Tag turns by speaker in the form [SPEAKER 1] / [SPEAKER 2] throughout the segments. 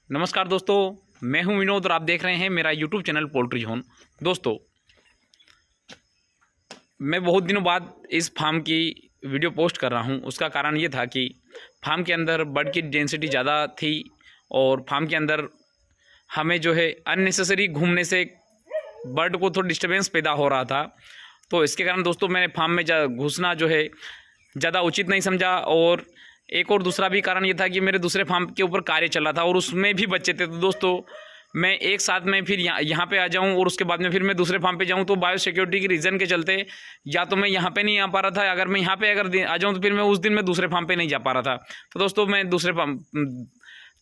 [SPEAKER 1] नमस्कार दोस्तों, मैं हूं विनोद और आप देख रहे हैं मेरा यूट्यूब चैनल पोल्ट्री जोन। दोस्तों, मैं बहुत दिनों बाद इस फार्म की वीडियो पोस्ट कर रहा हूं। उसका कारण ये था कि फार्म के अंदर बर्ड की डेंसिटी ज़्यादा थी और फार्म के अंदर हमें जो है अननेसेसरी घूमने से बर्ड को थोड़ा डिस्टर्बेंस पैदा हो रहा था। तो इसके कारण दोस्तों मैंने फार्म में घुसना जो है ज़्यादा उचित नहीं समझा। और एक और दूसरा भी कारण ये था कि मेरे दूसरे फार्म के ऊपर कार्य चल रहा था और उसमें भी बच्चे थे। तो दोस्तों, मैं एक साथ में फिर यहाँ पे आ जाऊँ और उसके बाद में फिर मैं दूसरे फार्म पे जाऊँ, तो बायो सिक्योरिटी के रीज़न के चलते या तो मैं यहाँ पे नहीं आ पा रहा था। अगर मैं यहाँ पे आ जाऊँ तो फिर मैं उस दिन मैं दूसरे फार्म पे नहीं जा पा रहा था। तो दोस्तों, मैं दूसरे फार्म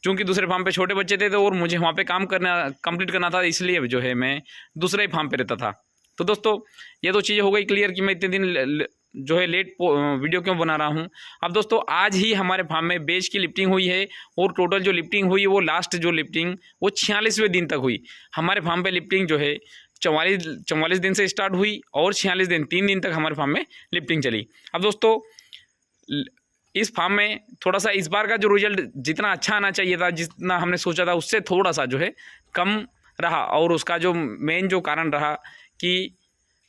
[SPEAKER 1] चूँकि दूसरे फार्म पे छोटे बच्चे थे तो और मुझे वहाँ पे काम कंप्लीट करना था, इसलिए जो है मैं दूसरे ही फार्म पे रहता था। तो दोस्तों, ये तो चीज़ें हो गई क्लियर कि मैं इतने दिन जो है लेट वीडियो क्यों बना रहा हूं। अब दोस्तों, आज ही हमारे फार्म में बेच की लिफ्टिंग हुई है और टोटल जो लिफ्टिंग हुई वो लास्ट जो लिफ्टिंग वो 46वें दिन तक हुई। हमारे फार्म पे लिफ्टिंग जो है 44 दिन से स्टार्ट हुई और 46 दिन 3 दिन तक हमारे फार्म में लिफ्टिंग चली। अब दोस्तों, इस फार्म में थोड़ा सा इस बार का जो रिजल्ट जितना अच्छा आना चाहिए था, जितना हमने सोचा था, उससे थोड़ा सा जो है कम रहा। और उसका जो मेन जो कारण रहा कि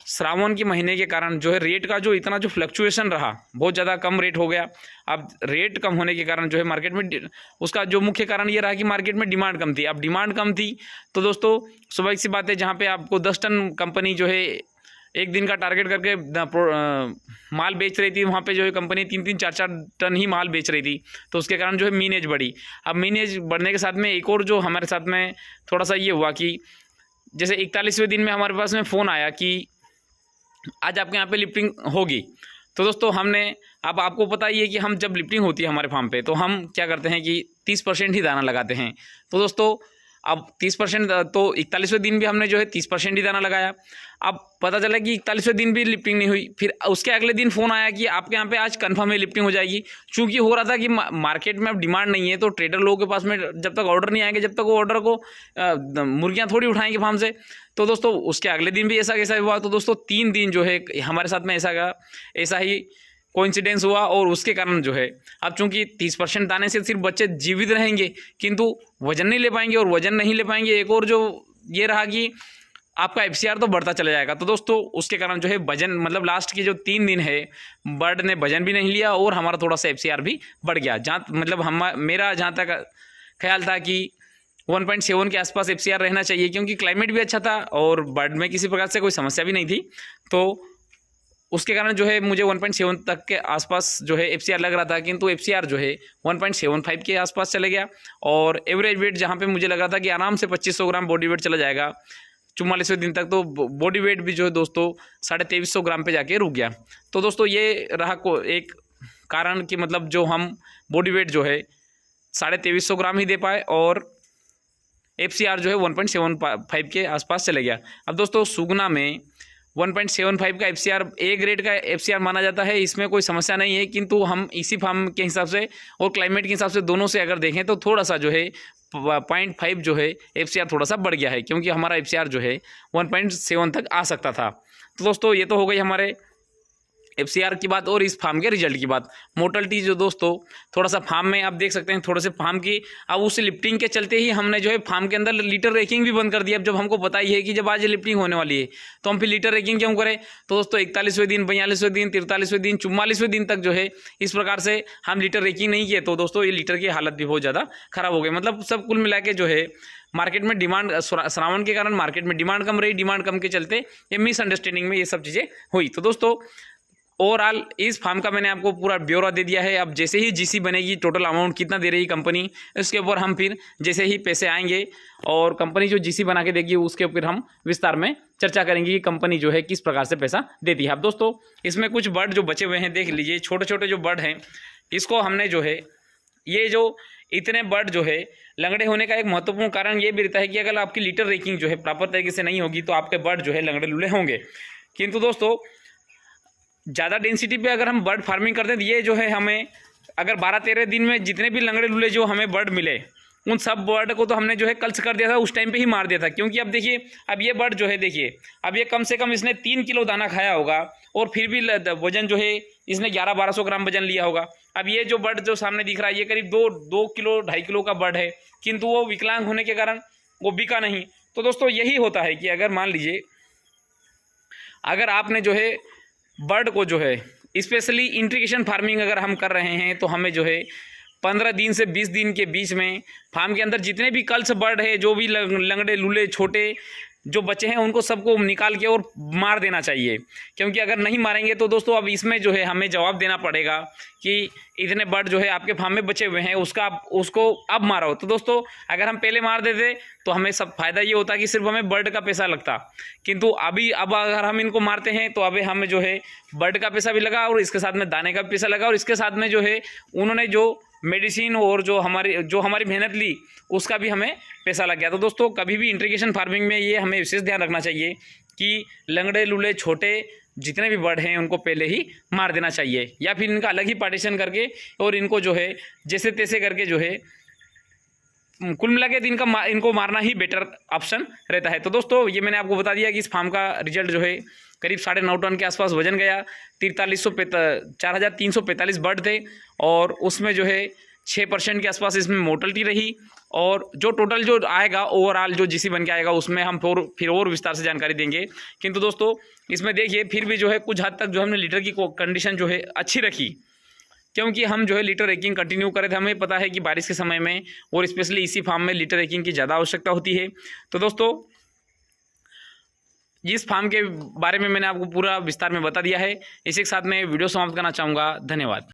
[SPEAKER 1] श्रावण के महीने के कारण जो है रेट का जो इतना जो फ्लक्चुएशन रहा, बहुत ज़्यादा कम रेट हो गया। अब रेट कम होने के कारण जो है मार्केट में उसका जो मुख्य कारण ये रहा कि मार्केट में डिमांड कम थी। अब डिमांड कम थी तो दोस्तों, स्वाभाविक सी बात है, जहाँ पे आपको 10 टन कंपनी जो है एक दिन का टारगेट करके माल बेच रही थी, वहाँ पे जो है कंपनी 3-3, 4-4 टन ही माल बेच रही थी। तो उसके कारण जो है मीनेज बढ़ी। अब मीनेज बढ़ने के साथ में एक और जो हमारे साथ में थोड़ा सा ये हुआ कि जैसे 41वें दिन में हमारे पास में फ़ोन आया कि आज आपके यहाँ पे लिफ्टिंग होगी। तो दोस्तों, हमने अब आपको पता ही है कि हम जब लिफ्टिंग होती है हमारे फार्म पे तो हम क्या करते हैं कि 30% ही दाना लगाते हैं। तो दोस्तों, अब 30% तो 41वें दिन भी हमने जो है 30% ही दाना लगाया। अब पता चला कि 41वें दिन भी लिफ्टिंग नहीं हुई। फिर उसके अगले दिन फ़ोन आया कि आपके यहाँ पे आज कन्फर्म है लिफ्टिंग हो जाएगी। चूँकि हो रहा था कि मार्केट में अब डिमांड नहीं है, तो ट्रेडर लोगों के पास में जब तक ऑर्डर नहीं आएंगे, जब तक वो ऑर्डर को मुर्गियाँ थोड़ी उठाएंगे फार्म से। तो दोस्तों, उसके अगले दिन भी ऐसा कैसा हुआ। तो दोस्तों, 3 दिन जो है हमारे साथ में ऐसा ही कोइंसिडेंस हुआ और उसके कारण जो है अब चूंकि 30% दाने से सिर्फ बच्चे जीवित रहेंगे किंतु वजन नहीं ले पाएंगे, और वजन नहीं ले पाएंगे एक और जो ये रहा कि आपका FCR तो बढ़ता चला जाएगा। तो दोस्तों, उसके कारण जो है वजन मतलब लास्ट की जो 3 दिन है बर्ड ने वजन भी नहीं लिया और हमारा थोड़ा सा FCR भी बढ़ गया। जहाँ मतलब मेरा जहाँ तक ख्याल था कि 1.7 के आसपास FCR रहना चाहिए, क्योंकि क्लाइमेट भी अच्छा था और बर्ड में किसी प्रकार से कोई समस्या भी नहीं थी। तो उसके कारण जो है मुझे 1.7 तक के आसपास जो है FCR लग रहा था, किंतु FCR जो है 1.75 के आसपास चले गया। और एवरेज वेट जहाँ पे मुझे लग रहा था कि आराम से 2500 ग्राम बॉडी वेट चला जाएगा 44वें दिन तक, तो बॉडी वेट भी जो है दोस्तों 2350 ग्राम पे जाके रुक गया। तो दोस्तों, ये रहा एक कारण कि मतलब जो हम बॉडी वेट जो है 2350 ग्राम ही दे पाए और FCR जो है 1.75 के आसपास चले गया। अब दोस्तों, सुगना में 1.75 का FCR ए ग्रेड का FCR माना जाता है, इसमें कोई समस्या नहीं है। किंतु हम इसी फार्म के हिसाब से और क्लाइमेट के हिसाब से दोनों से अगर देखें तो थोड़ा सा जो है 0.5 जो है FCR थोड़ा सा बढ़ गया है, क्योंकि हमारा FCR जो है 1.7 तक आ सकता था। तो दोस्तों, ये तो हो गई हमारे FCR की बात और इस फार्म के रिजल्ट की बात। मोर्टलिटी जो दोस्तों थोड़ा सा फार्म में आप देख सकते हैं, थोड़े से फार्म की अब उस लिफ्टिंग के चलते ही हमने जो है फार्म के अंदर लीटर रेकिंग भी बंद कर दिया। अब जब हमको पता ही है कि जब आज लिफ्टिंग होने वाली है तो हम फिर लीटर रेकिंग क्यों करें। तो दोस्तों, 41वें दिन, 42वें दिन, 43वें दिन, 44वें दिन तक जो है इस प्रकार से हम लीटर रेकिंग नहीं किए। तो दोस्तों, ये लीटर की हालत भी बहुत ज़्यादा खराब हो गई। मतलब सब कुल मिला के जो है मार्केट में डिमांड श्रावण के कारण मार्केट में डिमांड कम रही। डिमांड कम के चलते ये मिसअंडरस्टैंडिंग में ये सब चीज़ें हुई। तो दोस्तों, ओवरऑल इस फार्म का मैंने आपको पूरा ब्यौरा दे दिया है। अब जैसे ही GC बनेगी, टोटल अमाउंट कितना दे रही कंपनी, इसके ऊपर हम फिर जैसे ही पैसे आएंगे और कंपनी जो GC बना के देगी उसके ऊपर हम विस्तार में चर्चा करेंगे कि कंपनी जो है किस प्रकार से पैसा देती है। अब दोस्तों, इसमें कुछ बर्ड जो बचे हुए हैं देख लीजिए, छोटे छोटे जो बर्ड हैं, इसको हमने जो है ये जो इतने बर्ड जो है लंगड़े होने का एक महत्वपूर्ण कारण ये भी रहता है कि अगर आपकी लीटर रेकिंग जो है प्रॉपर तरीके से नहीं होगी तो आपके बर्ड जो है लंगड़े लूले होंगे। किंतु दोस्तों, ज़्यादा डेंसिटी पे अगर हम बर्ड फार्मिंग करते हैं तो ये जो है हमें अगर 12-13 दिन में जितने भी लंगड़े लूले जो हमें बर्ड मिले उन सब बर्ड को तो हमने जो है कल्च कर दिया था, उस टाइम पे ही मार दिया था। क्योंकि अब देखिए, अब ये बर्ड जो है, देखिए अब ये कम से कम इसने 3 किलो दाना खाया होगा और फिर भी वजन जो है इसने 1100-1200 ग्राम वजन लिया होगा। अब ये जो बर्ड जो सामने दिख रहा है, ये करीब 2 किलो 2.5 किलो का बर्ड है, किंतु वो विकलांग होने के कारण वो बिका नहीं। तो दोस्तों यही होता है कि अगर मान लीजिए, अगर आपने जो है बर्ड को जो है स्पेशली इंट्रीगेशन फार्मिंग अगर हम कर रहे हैं, तो हमें जो है 15 दिन से 20 दिन के बीच में फार्म के अंदर जितने भी कल्च बर्ड है, जो भी लंगड़े लूले छोटे जो बच्चे हैं, उनको सबको निकाल के और मार देना चाहिए। क्योंकि अगर नहीं मारेंगे तो दोस्तों अब इसमें जो है हमें जवाब देना पड़ेगा कि इतने बर्ड जो है आपके फार्म में बचे हुए हैं, उसको अब मारो। तो दोस्तों अगर हम पहले मार देते तो हमें सब फायदा ये होता कि सिर्फ हमें बर्ड का पैसा लगता, किंतु अब अगर हम इनको मारते हैं तो अभी हमें जो है बर्ड का पैसा भी लगा और इसके साथ में दाने का पैसा लगा और इसके साथ में जो है उन्होंने जो मेडिसिन और जो हमारी मेहनत ली उसका भी हमें पैसा लग गया। तो दोस्तों कभी भी इंट्रीगेशन फार्मिंग में ये हमें विशेष ध्यान रखना चाहिए कि लंगड़े लूले छोटे जितने भी बर्ड हैं उनको पहले ही मार देना चाहिए, या फिर इनका अलग ही पार्टीशन करके और इनको जो है जैसे तैसे करके जो है कुल मिला के इनको मारना ही बेटर ऑप्शन रहता है। तो दोस्तों ये मैंने आपको बता दिया कि इस फार्म का रिजल्ट जो है करीब 9.5 टन के आसपास वजन गया, 4,345 बर्ड थे और उसमें जो है 6% के आसपास इसमें मोर्टलिटी रही। और जो टोटल जो आएगा ओवरऑल जो जीसी बन के आएगा उसमें हम फिर और विस्तार से जानकारी देंगे। किंतु दोस्तों इसमें देखिए फिर भी जो है कुछ हद तक जो हमने लीटर की कंडीशन जो है अच्छी रखी, क्योंकि हम जो है लीटर रेकिंग कंटिन्यू करे थे। हमें पता है कि बारिश के समय में और स्पेशली इसी फार्म में लीटर रेकिंग की ज़्यादा आवश्यकता होती है। तो दोस्तों इस फार्म के बारे में मैंने आपको पूरा विस्तार में बता दिया है। इसी के साथ मैं वीडियो समाप्त करना चाहूँगा। धन्यवाद।